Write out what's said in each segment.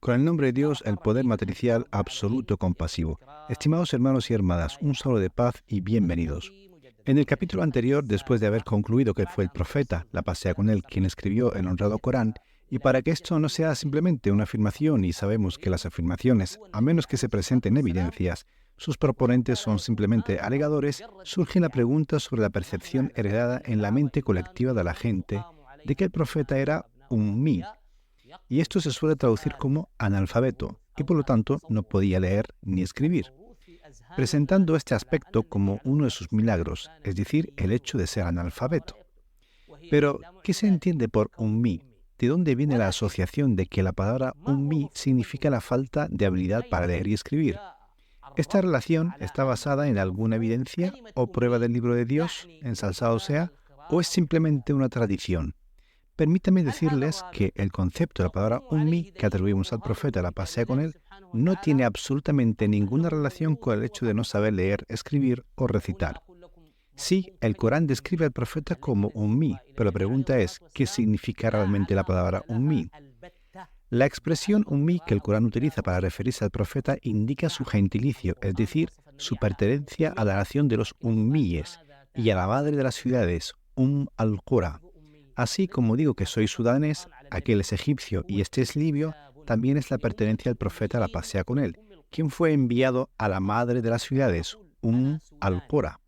Con el nombre de Dios, el poder matricial absoluto compasivo. Estimados hermanos y hermanas, un saludo de paz y bienvenidos. En el capítulo anterior, después de haber concluido que fue el profeta, la pasea con él, quien escribió el honrado Corán, y para que esto no sea simplemente una afirmación, y sabemos que las afirmaciones, a menos que se presenten evidencias, sus proponentes son simplemente alegadores, surge la pregunta sobre la percepción heredada en la mente colectiva de la gente de que el profeta era un mí, y esto se suele traducir como analfabeto, y por lo tanto no podía leer ni escribir, presentando este aspecto como uno de sus milagros, es decir, el hecho de ser analfabeto. Pero, ¿qué se entiende por ummi? ¿De dónde viene la asociación de que la palabra ummi significa la falta de habilidad para leer y escribir? ¿Esta relación está basada en alguna evidencia o prueba del libro de Dios, ensalzado sea, o es simplemente una tradición? Permítame decirles que el concepto de la palabra ummi que atribuimos al profeta, la paz sea con él, no tiene absolutamente ninguna relación con el hecho de no saber leer, escribir o recitar. Sí, el Corán describe al profeta como ummi, pero la pregunta es, ¿qué significa realmente la palabra ummi? La expresión ummi que el Corán utiliza para referirse al profeta indica su gentilicio, es decir, su pertenencia a la nación de los ummíes y a la madre de las ciudades, al-Qura. Así como digo que soy sudanés, aquel es egipcio y este es libio, también es la pertenencia al profeta, la paz sea con él, quien fue enviado a la madre de las ciudades, al-Qura.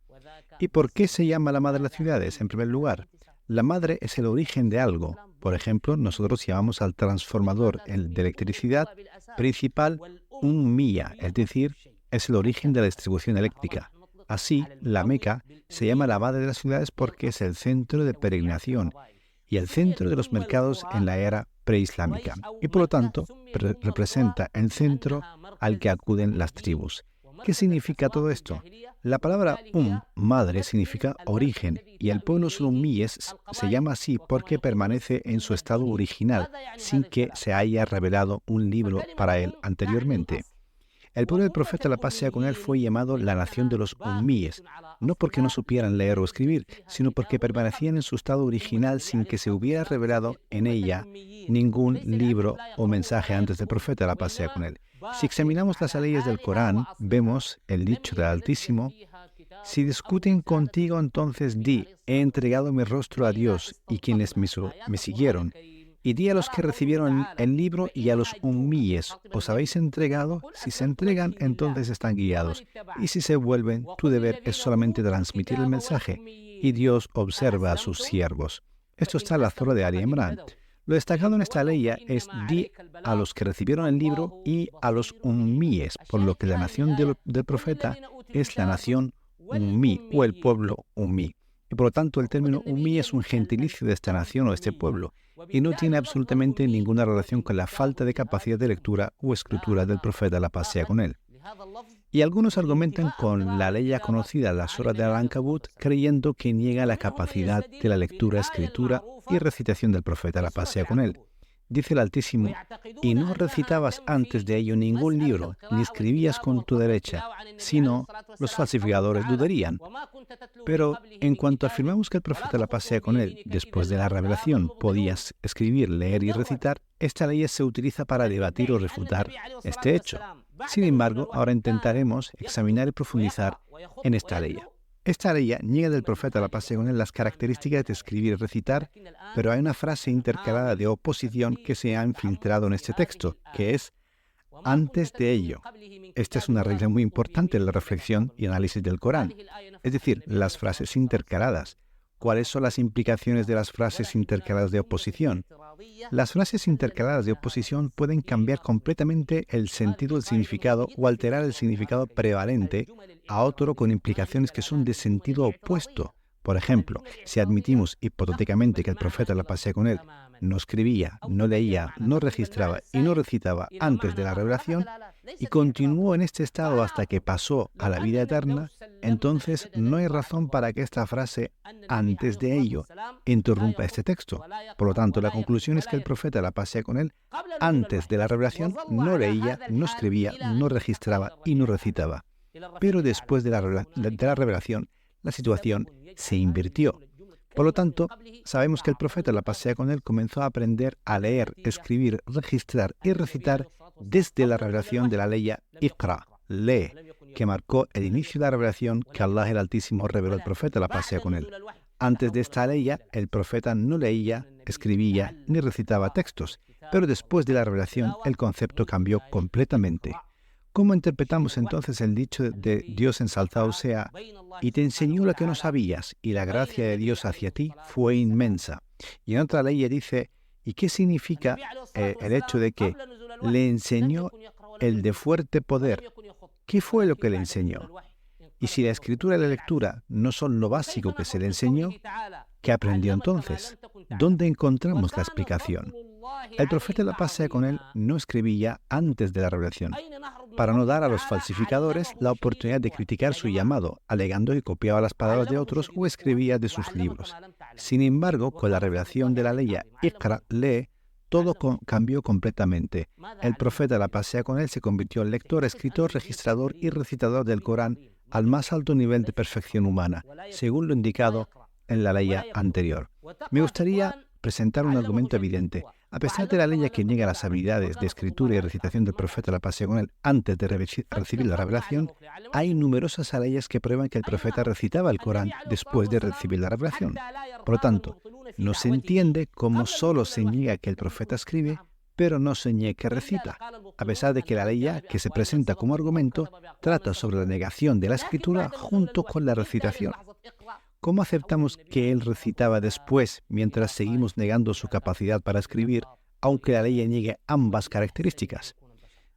¿Y por qué se llama la madre de las ciudades? En primer lugar, la madre es el origen de algo. Por ejemplo, nosotros llamamos al transformador de electricidad principal un mía, es decir, es el origen de la distribución eléctrica. Así, la Meca se llama la madre de las ciudades porque es el centro de peregrinación y el centro de los mercados en la era preislámica, y por lo tanto representa el centro al que acuden las tribus. ¿Qué significa todo esto? La palabra madre, significa origen, y el pueblo zulumíes se llama así porque permanece en su estado original, sin que se haya revelado un libro para él anteriormente. El pueblo del profeta, la paz sea con él, fue llamado la nación de los ummíes, no porque no supieran leer o escribir, sino porque permanecían en su estado original sin que se hubiera revelado en ella ningún libro o mensaje antes del profeta, la paz sea con él. Si examinamos las leyes del Corán, vemos el dicho del Altísimo: si discuten contigo, entonces di, he entregado mi rostro a Dios y quienes me siguieron. Y di a los que recibieron el libro y a los ummíes, ¿os habéis entregado? Si se entregan, entonces están guiados. Y si se vuelven, tu deber es solamente transmitir el mensaje. Y Dios observa a sus siervos. Esto está en la Zorra de Ali Imran. Lo destacado en esta ley es di a los que recibieron el libro y a los ummíes, por lo que la nación del profeta es la nación ummí o el pueblo ummí. Y por lo tanto el término ummí es un gentilicio de esta nación o de este pueblo, y no tiene absolutamente ninguna relación con la falta de capacidad de lectura o escritura del profeta, la paz sea con él. Y algunos argumentan con la ley ya conocida, la Surah de Al-Ankabut, creyendo que niega la capacidad de la lectura, escritura y recitación del profeta, la paz sea con él. Dice el Altísimo: y no recitabas antes de ello ningún libro, ni escribías con tu derecha, sino los falsificadores dudarían. Pero en cuanto afirmamos que el profeta, la paz sea con él, después de la revelación, podía escribir, leer y recitar, esta ley se utiliza para debatir o refutar este hecho. Sin embargo, ahora intentaremos examinar y profundizar en esta ley. Esta ley niega del profeta, la paz sea con él, las características de escribir y recitar, pero hay una frase intercalada de oposición que se ha infiltrado en este texto, que es antes de ello. Esta es una regla muy importante en la reflexión y análisis del Corán, es decir, las frases intercaladas. ¿Cuáles son las implicaciones de las frases intercaladas de oposición? Las frases intercaladas de oposición pueden cambiar completamente el sentido del significado o alterar el significado prevalente a otro con implicaciones que son de sentido opuesto. Por ejemplo, si admitimos hipotéticamente que el profeta, la paz sea con él, no escribía, no leía, no registraba y no recitaba antes de la revelación y continuó en este estado hasta que pasó a la vida eterna, entonces no hay razón para que esta frase antes de ello interrumpa este texto. Por lo tanto, la conclusión es que el profeta, la paz sea con él, antes de la revelación no leía, no escribía, no registraba y no recitaba. Pero después de la revelación, la situación se invirtió. Por lo tanto, sabemos que el profeta, la paz sea con él, comenzó a aprender a leer, escribir, registrar y recitar desde la revelación de la ley Iqra, lee, que marcó el inicio de la revelación que Allah el Altísimo reveló al profeta, la paz sea con él. Antes de esta ley, el profeta no leía, escribía ni recitaba textos, pero después de la revelación el concepto cambió completamente. ¿Cómo interpretamos entonces el dicho de Dios ensalzado sea, y te enseñó lo que no sabías, y la gracia de Dios hacia ti fue inmensa? Y en otra ley dice, ¿y qué significa el hecho de que le enseñó el de fuerte poder? ¿Qué fue lo que le enseñó? Y si la escritura y la lectura no son lo básico que se le enseñó, ¿qué aprendió entonces? ¿Dónde encontramos la explicación? El profeta, la paz sea con él, no escribía antes de la revelación, para no dar a los falsificadores la oportunidad de criticar su llamado, alegando que copiaba las palabras de otros o escribía de sus libros. Sin embargo, con la revelación de la ley Iqra, lee, todo cambió completamente. El profeta, la paz sea con él, se convirtió en lector, escritor, registrador y recitador del Corán al más alto nivel de perfección humana, según lo indicado en la ley anterior. Me gustaría presentar un argumento evidente. A pesar de la ley que niega las habilidades de escritura y recitación del profeta, la paz sea con él, antes de recibir la revelación, hay numerosas leyes que prueban que el profeta recitaba el Corán después de recibir la revelación. Por lo tanto, no se entiende cómo solo se niega que el profeta escribe, pero no se niega que recita, a pesar de que la ley que se presenta como argumento trata sobre la negación de la escritura junto con la recitación. ¿Cómo aceptamos que él recitaba después mientras seguimos negando su capacidad para escribir, aunque la ley niegue ambas características?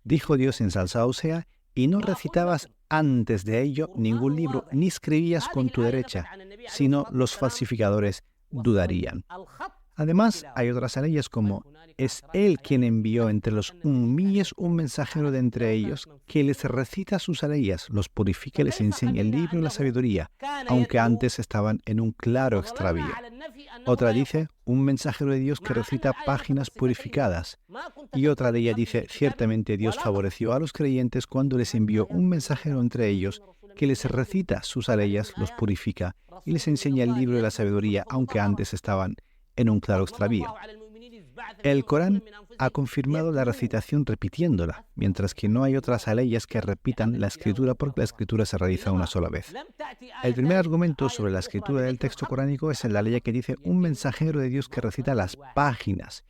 Dijo Dios ensalzado sea, y no recitabas antes de ello ningún libro, ni escribías con tu derecha, sino los falsificadores dudarían. Además, hay otras leyes como, es Él quien envió entre los ummíes un mensajero de entre ellos, que les recita sus leyes, los purifica y les enseña el libro y la sabiduría, aunque antes estaban en un claro extravío. Otra dice, un mensajero de Dios que recita páginas purificadas. Y otra de ellas dice, ciertamente Dios favoreció a los creyentes cuando les envió un mensajero entre ellos, que les recita sus leyes, los purifica y les enseña el libro y la sabiduría, aunque antes estaban en un claro extravío. El Corán ha confirmado la recitación repitiéndola, mientras que no hay otras leyes que repitan la escritura porque la escritura se realiza una sola vez. El primer argumento sobre la escritura del texto coránico es en la ley que dice un mensajero de Dios que recita las páginas.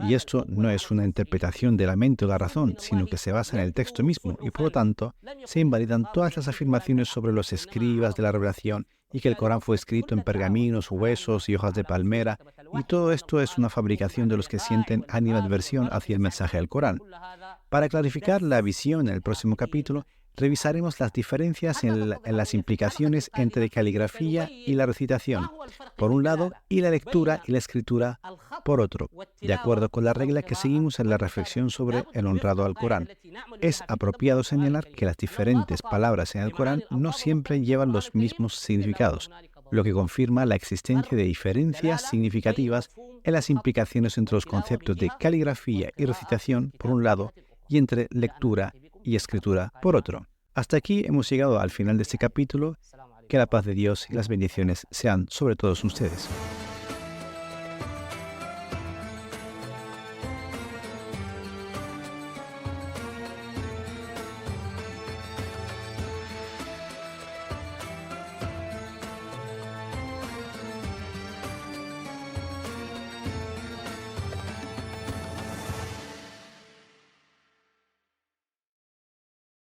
Y esto no es una interpretación de la mente o la razón, sino que se basa en el texto mismo y por lo tanto se invalidan todas las afirmaciones sobre los escribas de la revelación y que el Corán fue escrito en pergaminos, huesos y hojas de palmera, y todo esto es una fabricación de los que sienten animadversión hacia el mensaje del Corán. Para clarificar la visión en el próximo capítulo, revisaremos las diferencias en las implicaciones entre caligrafía y la recitación, por un lado, y la lectura y la escritura, por otro, de acuerdo con la regla que seguimos en la reflexión sobre el honrado al Corán. Es apropiado señalar que las diferentes palabras en el Corán no siempre llevan los mismos significados, lo que confirma la existencia de diferencias significativas en las implicaciones entre los conceptos de caligrafía y recitación, por un lado, y entre lectura y escritura, por otro. Hasta aquí hemos llegado al final de este capítulo. Que la paz de Dios y las bendiciones sean sobre todos ustedes.